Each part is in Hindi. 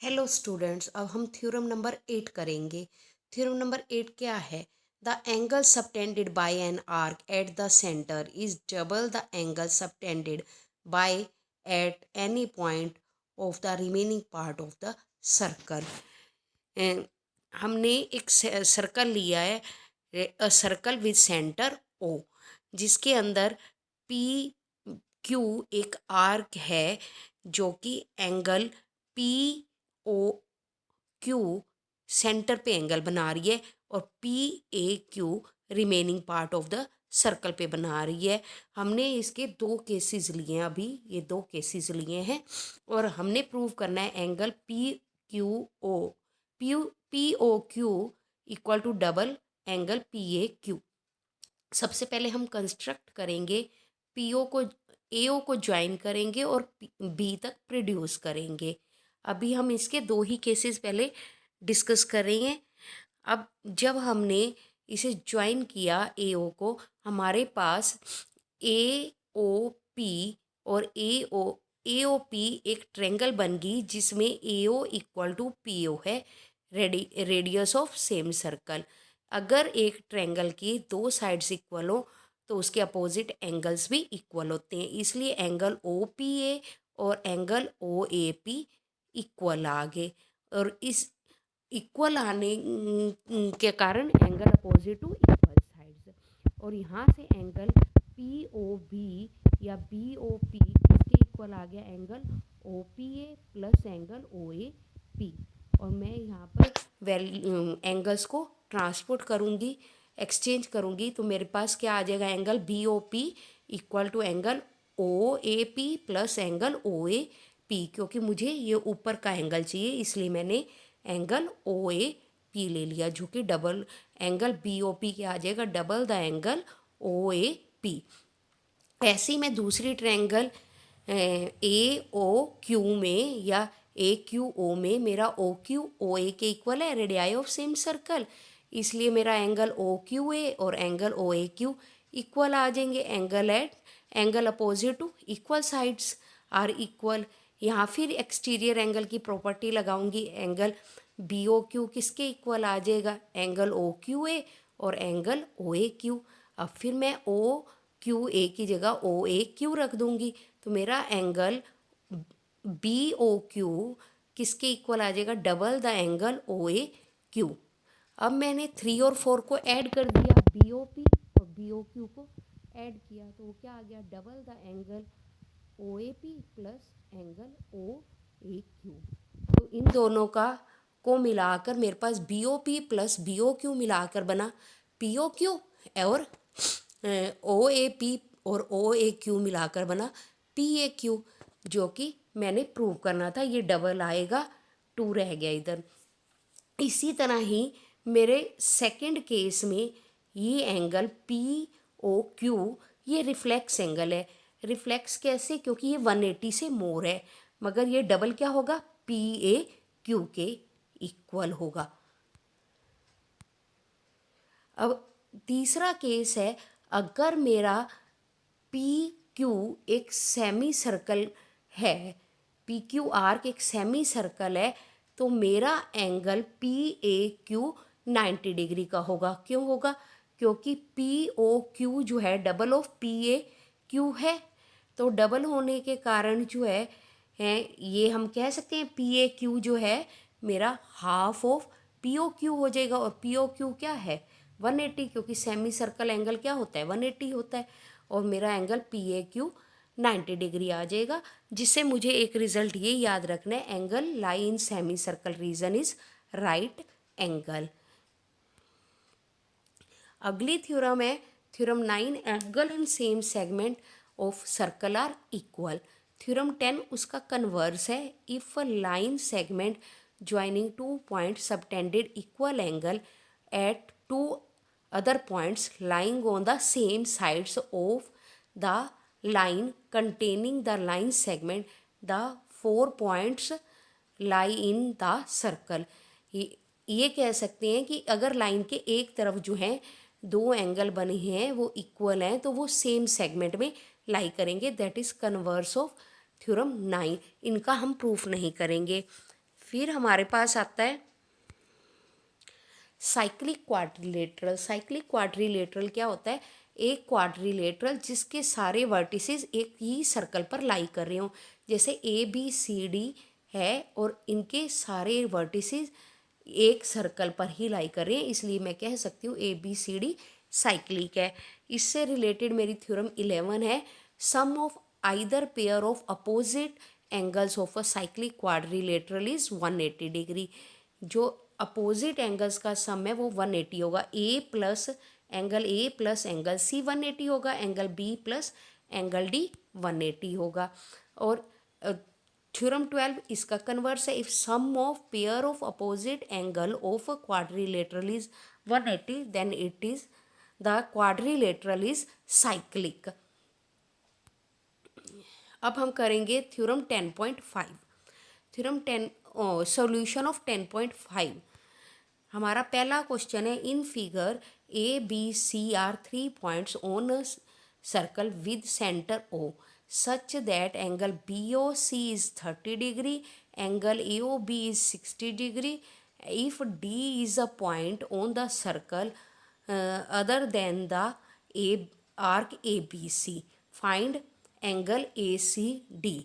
हेलो स्टूडेंट्स, अब हम थ्योरम नंबर 8 करेंगे। थ्योरम नंबर 8 क्या है? The angle subtended bye an arc at the centre is double the angle subtended by at any point of the remaining part of the circle. हमने एक सर्कल लिया है, सर्कल विद सेंटर ओ, जिसके अंदर पी क्यू एक आर्क है जो कि angle P O Q centre पे एंगल बना रही है और P A Q remaining part of the circle पे बना रही है। हमने इसके दो केसेस लिए हैं, अभी ये दो केसेस लिए हैं और हमने प्रूव करना है angle P Q O P O Q equal to double angle P A Q. सबसे पहले हम कंस्ट्रक्ट करेंगे पीओ को, एओ को ज्वाइन करेंगे और बी तक प्रोड्यूस करेंगे। अभी हम इसके दो ही केसेस पहले डिस्कस करेंगे। अब जब हमने इसे ज्वाइन किया एओ को, हमारे पास ए ओ पी और ए ओ पी एक ट्रेंगल बन गई जिसमें A O equal to P O है, रेडियस ऑफ सेम सर्कल। अगर एक ट्रायंगल की दो साइड्स इक्वल हो तो उसके अपोजिट एंगल्स भी इक्वल होते हैं, इसलिए एंगल ओ पी ए और angle O A P equal आ गए। और इस इक्वल आने के कारण angle opposite to equal sides, और यहाँ से एंगल पी ओ बी या बी ओ पी इसके इक्वल आ गया angle O P A plus angle O A P. और मैं यहाँ पर एंगल्स को ट्रांसपोर्ट करूँगी, एक्सचेंज करूँगी, तो मेरे पास क्या आ जाएगा? Angle B O P equal to angle O A P plus angle O A P, क्योंकि मुझे ये ऊपर का एंगल चाहिए इसलिए मैंने एंगल ओ ए पी ले लिया, जो कि double angle B O P क्या आ जाएगा? Double the angle O A P. ऐसे ही मैं दूसरी ट्रायंगल ए ओ क्यू में या ए क्यू ओ में, मेरा ओ क्यू ओ ए के इक्वल है, रेडियाई ऑफ सेम सर्कल, इसलिए मेरा एंगल ओ क्यू ए और angle O A Q equal आ जाएंगे। Angle opposite to equal sides are equal. यहाँ फिर एक्सटीरियर एंगल की प्रॉपर्टी लगाऊंगी, एंगल बी ओ क्यू किसके इक्वल आ जाएगा? एंगल ओ क्यू ए और एंगल ओ ए क्यू। अब फिर मैं ओ क्यू ए की जगह ओ ए क्यू रख दूंगी, तो मेरा एंगल बी ओ क्यू किसके इक्वल आ जाएगा? Double the angle O A Q. अब मैंने 3 और 4 को ऐड कर दिया, बी ओ पी और बी ओ क्यू को ऐड किया, तो वो क्या आ गया? Double the angle O A P plus angle O A Q. तो इन दोनों का को मिलाकर मेरे पास B O P plus B O Q मिलाकर बना पी ओ क्यू, और ओ ए पी और ओ ए क्यू मिलाकर बना पी ए क्यू, जो कि मैंने प्रूव करना था। ये डबल आएगा, 2 रह गया इधर। इसी तरह ही मेरे सेकंड केस में ये एंगल पी ओ क्यू ये रिफ्लेक्स एंगल है। रिफ्लेक्स कैसे? क्योंकि ये 180 से मोर है, मगर ये डबल क्या होगा? पी ए क्यू के इक्वल होगा। अब तीसरा केस है, अगर मेरा पी क्यू एक सेमी सर्कल है, पी क्यू आर्क एक सेमी सर्कल है, तो मेरा angle P A Q 90 degree का होगा। क्यों होगा? क्योंकि पी ओ क्यू जो है double of P A Q है, तो डबल होने के कारण जो है ये हम कह सकते हैं पी ए क्यू जो है मेरा half of P O Q हो जाएगा। और पी ओ क्यू क्या है? 180, क्योंकि सेमी सर्कल एंगल क्या होता है? 180 होता है। और मेरा angle P A Q 90 degree आ जाएगा, जिससे मुझे एक रिजल्ट ये याद रखना है, angle lie in semi circle region is right angle. अगली थ्योरम है theorem 9, angle and same segment of circle are equal. Theorem 10 उसका कन्वर्स है, if a line segment joining two point subtended equal angle at two other points lying on the same sides of the line containing the line segment, the 4 points lie in the circle। ये कह सकते हैं कि अगर लाइन के एक तरफ जो है दो एंगल बने हैं वो इक्वल हैं, तो वो सेम सेगमेंट में लाई करेंगे। That is converse of theorem 9। इनका हम प्रूफ नहीं करेंगे। फिर हमारे पास आता है साइक्लिक क्वाड्रिलेटरल। साइक्लिक क्वाड्रिलेटरल क्या होता है? एक क्वाड्रिलेटरल जिसके सारे वर्टिसेस एक ही सर्कल पर लाई कर रहे हों, जैसे ABCD है और इनके सारे वर्टिसेस एक सर्कल पर ही लाई कर रहे हैं, इसलिए मैं कह सकती हूँ ABCD साइक्लिक है। इससे रिलेटेड मेरी थ्योरम 11 है, sum of either pair of opposite angles of a cyclic quadrilateral is 180 degree. जो अपोजिट एंगल्स का सम है वो 180 होगा। ए प्लस एंगल सी 180 होगा, angle B plus angle D 180 होगा। और थ्योरम 12 इसका कन्वर्स है, if sum of pair of opposite angle of a quadrilateral is 180 then it is the quadrilateral is cyclic. अब हम करेंगे थ्योरम 10.5। Theorem 10 solution of 10.5। हमारा पहला क्वेश्चन है, in figure ABC are 3 points on a circle with centre O such that angle BOC is 30 degree, angle AOB is 60 degree. If D is a point on the circle other than the arc ABC, find angle ACD.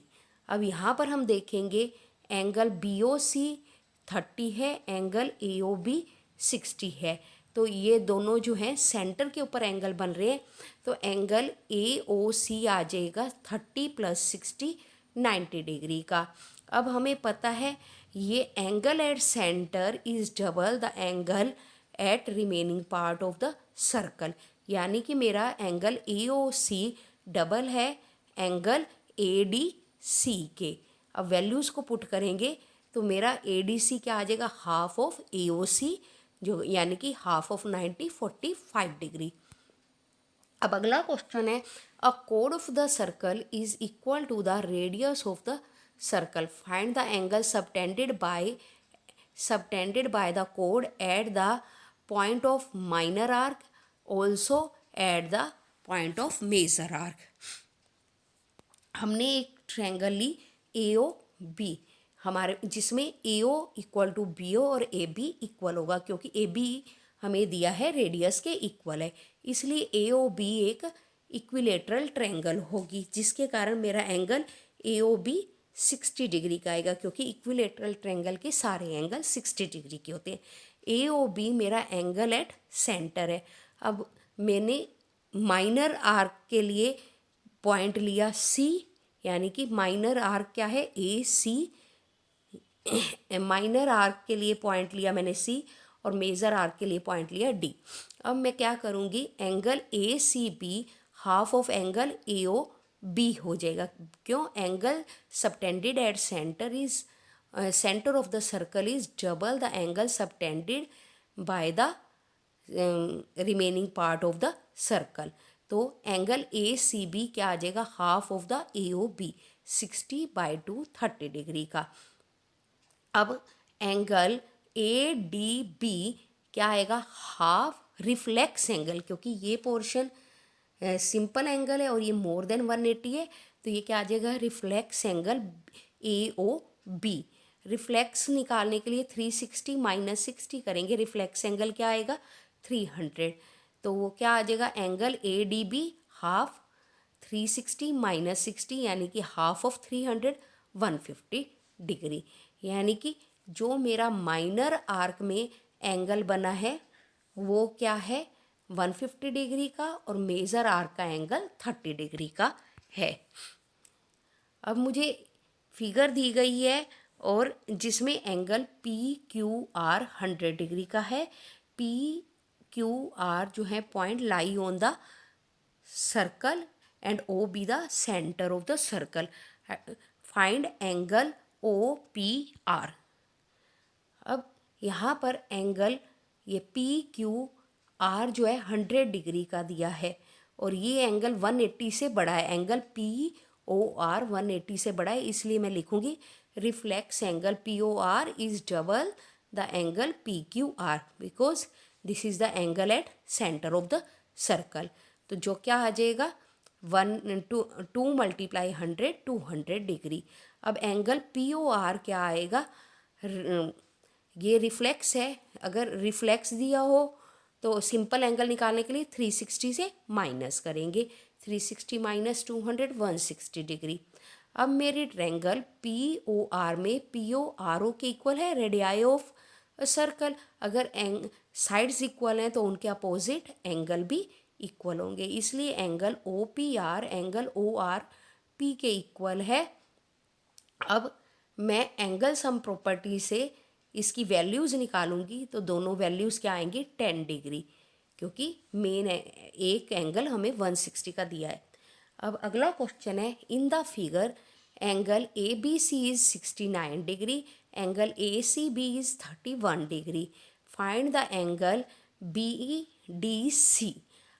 अब यहाँ पर हम देखेंगे एंगल BOC 30 है, एंगल AOB 60 है, तो ये दोनों जो हैं सेंटर के ऊपर एंगल बन रहे हैं, तो एंगल AOC आ जाएगा 30 + 60 90 डिग्री का। अब हमें पता है ये angle at centre is double the angle at remaining part of the circle, यानी कि मेरा एंगल AOC डबल है एंगल ADC के। अब वैल्यूज़ को पुट करेंगे तो मेरा ADC क्या आ जाएगा? हाफ ऑफ AOC, जो यानी कि हाफ ऑफ 90 45 डिग्री। अब अगला क्वेश्चन है, a code of the circle is equal to the radius of the circle, find the angle subtended by the code at the point of minor arc, also at the point of major arc. हमने एक ट्रायंगल ली AOB हमारे, जिसमें AO इक्वल टू BO और AB इक्वल होगा, क्योंकि AB हमें दिया है रेडियस के इक्वल है, इसलिए AOB एक इक्विलेटरल ट्रायंगल होगी, जिसके कारण मेरा एंगल AOB 60 डिग्री का आएगा, क्योंकि इक्विलेटरल ट्रायंगल के सारे एंगल 60 डिग्री के होते हैं। AOB मेरा एंगल एट सेंटर है। अब मैंने माइनर आर्क के लिए पॉइंट लिया C, यानी कि माइनर आर्क क्या है? AC। माइनर आर्क के लिए पॉइंट लिया मैंने C और मेजर आर्क के लिए पॉइंट लिया D। अब मैं क्या करूँगी? Angle ACB half of angle AOB हो जाएगा। क्यों? Angle subtended at centre is centre of the circle is double the angle subtended by the remaining part of the circle. तो एंगल ACB क्या आ जाएगा? Half of the AOB 60/2 30 degree का। अब एंगल ADB क्या आएगा? हाफ रिफ्लेक्स एंगल, क्योंकि ये पोर्शन सिंपल एंगल है और ये मोर देन 180 है, तो ये क्या आ जाएगा? Reflex angle AOB। रिफ्लेक्स निकालने के लिए 360 - 60 करेंगे, रिफ्लेक्स एंगल क्या आएगा? 300, तो वो क्या आ जाएगा? एंगल ADB हाफ 360 - 60 यानी कि हाफ ऑफ 300 150 डिग्री। यानी कि जो मेरा माइनर आर्क में एंगल बना है वो क्या है? 150 डिग्री का, और मेजर आर्क का एंगल 30 डिग्री का है। अब मुझे फिगर दी गई है और जिसमें एंगल PQR 100 डिग्री का है। PQR जो है point lie on the circle and OB the centre of the circle. Find angle OPR। अब यहाँ पर एंगल ये PQR जो है 100 डिग्री का दिया है और ये एंगल 180 से बड़ा है। एंगल POR 180 से बड़ा है, इसलिए मैं लिखूँगी reflex angle POR is double the angle PQR because this is the angle at centre of the circle. तो जो क्या आ जाएगा? 2 × 100 200 डिग्री। अब एंगल POR क्या आएगा? ये रिफ्लेक्स है, अगर रिफ्लेक्स दिया हो तो सिंपल एंगल निकालने के लिए 360 से माइनस करेंगे, 360 माइनस 200 160 डिग्री। अब मेरी ट्रायंगल पी ओ आर में पी ओ आर ओ के इक्वल है रेडियाई ऑफ सर्कल। अगर साइड्स इक्वल हैं तो उनके अपोजिट एंगल भी इक्वल होंगे, इसलिए angle O P R angle O R P के इक्वल है। अब मैं एंगल सम प्रॉपर्टी से इसकी वैल्यूज़ निकालूंगी तो दोनों वैल्यूज़ क्या आएंगी 10 डिग्री, क्योंकि मेन एक एंगल हमें 160 का दिया है। अब अगला क्वेश्चन है, in the figure angle A B C is 69 degree, angle A C B is 31 degree, find the angle B D C.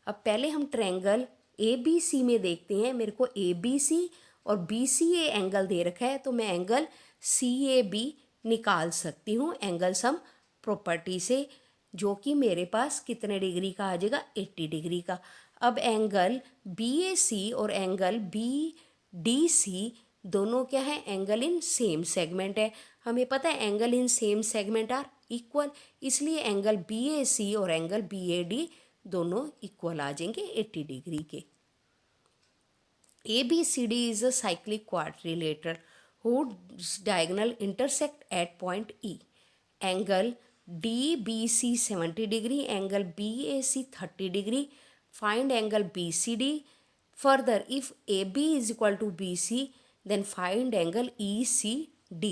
अब पहले हम ट्रायंगल ए बी सी में देखते हैं। मेरे को ए बी सी और बी सी ए एंगल दे रखा है, तो मैं एंगल सी ए बी निकाल सकती हूँ एंगल सम प्रॉपर्टी से, जो कि मेरे पास कितने डिग्री का आ जाएगा 80 डिग्री का। अब एंगल बी ए सी और एंगल बी डी सी दोनों क्या है, एंगल इन सेम सेगमेंट है। हमें पता है angle in same segment are equal, इसलिए एंगल बी ए सी और एंगल बी ए डी दोनों इक्वल आ जाएंगे 80 डिग्री के। ABCD is a cyclic quadrilateral whose diagonal intersect at point E. Angle DBC 70 degree, angle BAC 30 degree. Find angle BCD. Further, if AB is equal to BC, then find angle ECD.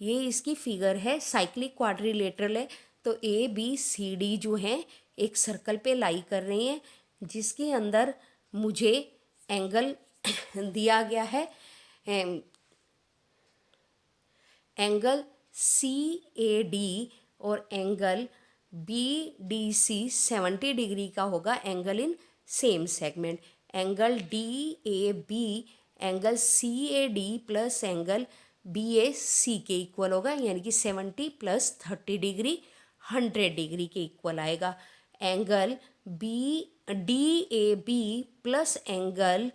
ये इसकी फिगर है, साइक्लिक क्वाड्रिलेटरल है। तो ABCD जो हैं एक सर्कल पे लाई कर रही हैं, जिसके अंदर मुझे एंगल दिया गया है, एंगल सी ए डी और angle B D C 70 degree का होगा angle in same segment. Angle D A B angle C A D plus angle B A C के इक्वल होगा, यानी कि 70 प्लस 30 डिग्री 100 डिग्री के इक्वल आएगा। Angle B D A B plus angle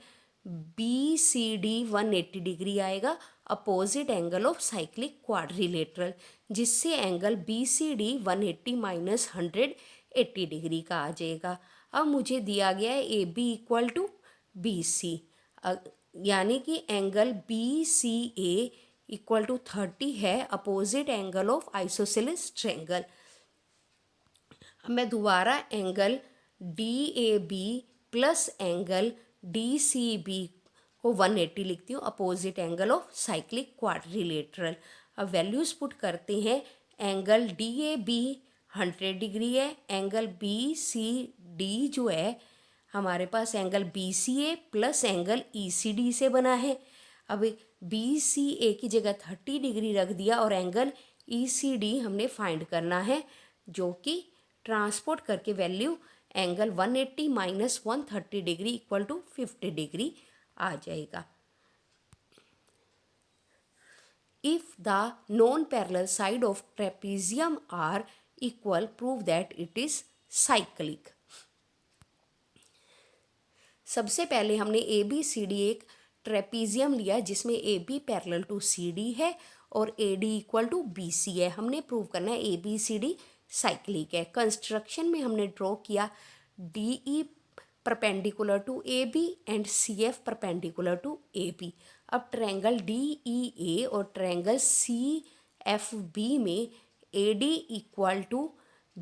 B C D 180 degree आएगा, opposite angle of cyclic quadrilateral, जिससे angle B C D 180 minus 100 80 degree का आ जाएगा। अब मुझे दिया गया है A B equal to B C, यानी कि angle B C A equal to 30 है, opposite angle of isosceles triangle. अब मैं दोबारा angle D A B plus angle D C B को 180 लिखती हूँ, opposite angle of cyclic quadrilateral. अब वैल्यूज़ पुट करते हैं। Angle D A B 100 degree है, एंगल बी सी डी जो है हमारे पास angle B C A plus angle E C D से बना है। अब बी सी ए की जगह 30 डिग्री रख दिया और एंगल ई सी डी हमने फाइंड करना है, जो कि ट्रांसपोर्ट करके value angle 180 minus 130 degree equal to 50 degree आ जाएगा। If the non parallel side of trapezium are equal, prove that it is cyclic. सबसे पहले हमने ए बी सी डी एक ट्रेपेजियम लिया जिसमें A B parallel to C D है और A D equal to B C है। हमने प्रूव करना है A B C D cyclic है। कंस्ट्रक्शन में हमने ड्रॉ किया D E perpendicular to A B and C F perpendicular to A B. अब ट्रायंगल डी ई ए और ट्रायंगल सी एफ बी में A D equal to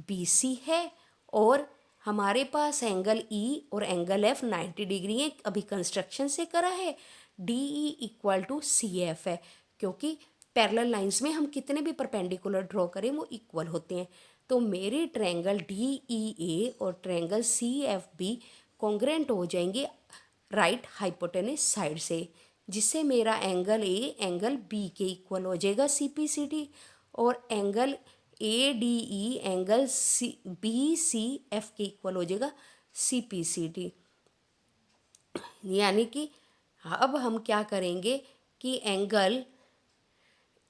B C है और हमारे पास एंगल ई और एंगल एफ 90 डिग्री है, अभी कंस्ट्रक्शन से करा है। D E equal to C F है, क्योंकि पैरेलल लाइंस में हम कितने भी परपेंडिकुलर ड्रॉ करें वो इक्वल होते हैं। तो मेरे ट्रायंगल डी ई ए और triangle C F B congruent हो जाएंगे राइट हाइपोटेनस साइड से, जिससे मेरा एंगल ए एंगल बी के इक्वल हो जाएगा सी पी सी डी, और angle A D E angle C B C F के इक्वल हो जाएगा सी पी सी डी। यानी कि अब हम क्या करेंगे कि एंगल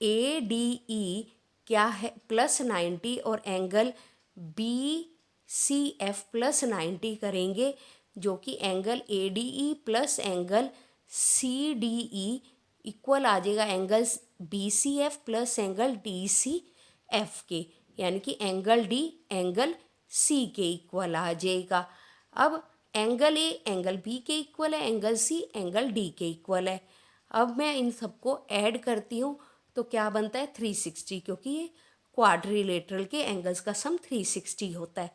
ए डी ई क्या है प्लस 90 और angle B C F plus 90 करेंगे, जो कि angle A D E plus angle C D E equal आ जाएगा एंगल BCF प्लस एंगल DCF के, यानी कि एंगल D एंगल C के इक्वल आ जाएगा। अब एंगल A एंगल B के इक्वल है, एंगल C एंगल D के इक्वल है। अब मैं इन सबको ऐड करती हूँ तो क्या बनता है 360, क्योंकि ये क्वाड्रिलेटरल के एंगल्स का सम 360 होता है।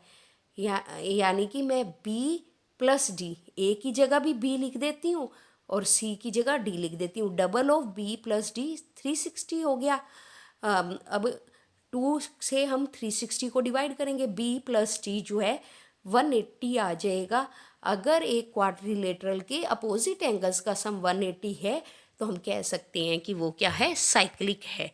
यानी कि मैं B प्लस डी, ए की जगह भी B लिख देती हूँ और C की जगह D लिख देती हूँ। Double of B plus D 360 हो गया। अब 2 से हम 360 को डिवाइड करेंगे, B प्लस D जो है 180 आ जाएगा। अगर एक क्वाड्रिलेटरल के अपोजिट एंगल्स का सम 180 है तो हम कह सकते हैं कि वो क्या है, साइक्लिक है।